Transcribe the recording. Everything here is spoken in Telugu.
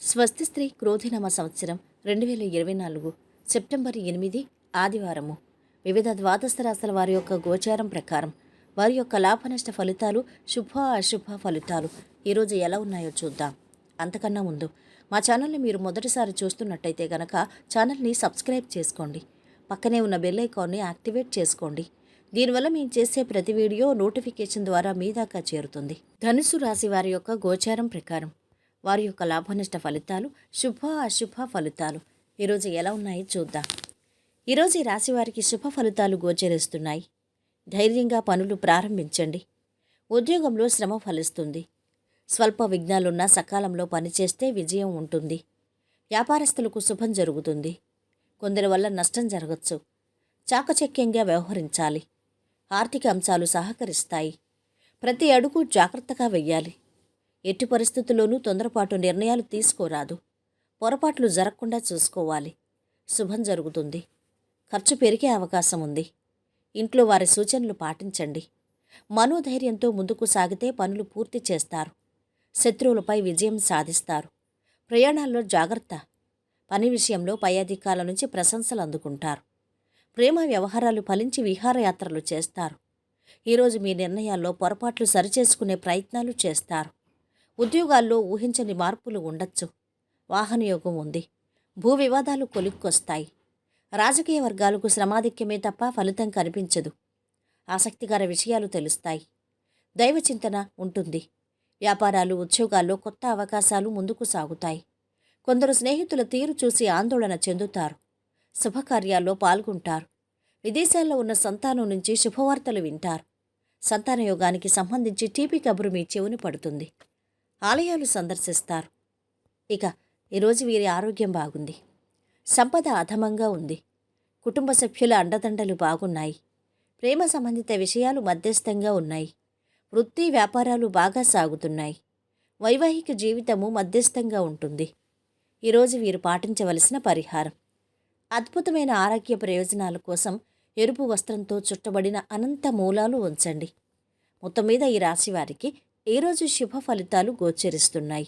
స్వస్తి స్త్రీ క్రోధినామ సంవత్సరం 2024 సెప్టెంబర్ 8 ఆదివారము. వివిధ ద్వాదశ రాశుల వారి యొక్క గోచారం ప్రకారం వారి యొక్క లాభనష్ట ఫలితాలు, శుభ అశుభ ఫలితాలు ఈరోజు ఎలా ఉన్నాయో చూద్దాం. అంతకన్నా ముందు మా ఛానల్ని మీరు మొదటిసారి చూస్తున్నట్టయితే గనక ఛానల్ని సబ్స్క్రైబ్ చేసుకోండి. పక్కనే ఉన్న బెల్ ఐకాన్ని యాక్టివేట్ చేసుకోండి. దీనివల్ల మేము చేసే ప్రతి వీడియో నోటిఫికేషన్ ద్వారా మీ దాకా చేరుతుంది. ధనుసు రాశి వారి యొక్క గోచారం ప్రకారం వారి యొక్క లాభనష్ట ఫలితాలు, శుభ అశుభ ఫలితాలు ఈరోజు ఎలా ఉన్నాయో చూద్దాం. ఈరోజు ఈ రాశి వారికి శుభ ఫలితాలు గోచరిస్తున్నాయి. ధైర్యంగా పనులు ప్రారంభించండి. ఉద్యోగంలో శ్రమ ఫలిస్తుంది. స్వల్ప విఘ్నాలున్నా సకాలంలో పనిచేస్తే విజయం ఉంటుంది. వ్యాపారస్తులకు శుభం జరుగుతుంది. కొందరి వల్ల నష్టం జరగచ్చు. చాకచక్యంగా వ్యవహరించాలి. ఆర్థిక అంశాలు సహకరిస్తాయి. ప్రతి అడుగు జాగ్రత్తగా వెయ్యాలి. ఎట్టి పరిస్థితుల్లోనూ తొందరపాటు నిర్ణయాలు తీసుకోరాదు. పొరపాట్లు జరగకుండా చూసుకోవాలి. శుభం జరుగుతుంది. ఖర్చు పెరిగే అవకాశం ఉంది. ఇంట్లో వారి సూచనలు పాటించండి. మనోధైర్యంతో ముందుకు సాగితే పనులు పూర్తి చేస్తారు. శత్రువులపై విజయం సాధిస్తారు. ప్రయాణాల్లో జాగ్రత్త. పని విషయంలో పై అధికారుల నుంచి ప్రశంసలు అందుకుంటారు. ప్రేమ వ్యవహారాలు ఫలించి విహారయాత్రలు చేస్తారు. ఈరోజు మీ నిర్ణయాల్లో పొరపాట్లు సరిచేసుకునే ప్రయత్నాలు చేస్తారు. ఉద్యోగాల్లో ఊహించని మార్పులు ఉండొచ్చు. వాహనయోగం ఉంది. భూ వివాదాలు కొలిక్కొస్తాయి. రాజకీయ వర్గాలకు శ్రమాధిక్యమే తప్ప ఫలితం కనిపించదు. ఆసక్తికర విషయాలు తెలుస్తాయి. దైవచింతన ఉంటుంది. వ్యాపారాలు, ఉద్యోగాల్లో కొత్త అవకాశాలు ముందుకు సాగుతాయి. కొందరు స్నేహితుల తీరు చూసి ఆందోళన చెందుతారు. శుభకార్యాల్లో పాల్గొంటారు. విదేశాల్లో ఉన్న సంతానం నుంచి శుభవార్తలు వింటారు. సంతానయోగానికి సంబంధించి టీపీ కబురు మీ చెవుని పడుతుంది. ఆలయాలు సందర్శిస్తారు. ఇక ఈరోజు వీరి ఆరోగ్యం బాగుంది. సంపద అధమంగా ఉంది. కుటుంబ సభ్యుల అండదండలు బాగున్నాయి. ప్రేమ సంబంధిత విషయాలు మధ్యస్థంగా ఉన్నాయి. వృత్తి వ్యాపారాలు బాగా సాగుతున్నాయి. వైవాహిక జీవితము మధ్యస్థంగా ఉంటుంది. ఈరోజు వీరు పాటించవలసిన పరిహారం: అద్భుతమైన ఆరోగ్య ప్రయోజనాల కోసం ఎరుపు వస్త్రంతో చుట్టబడిన అనంత మూలాలు ఉంచండి. మొత్తం మీద ఈ రాశి వారికి ఈరోజు శుభ ఫలితాలు గోచరిస్తున్నాయి.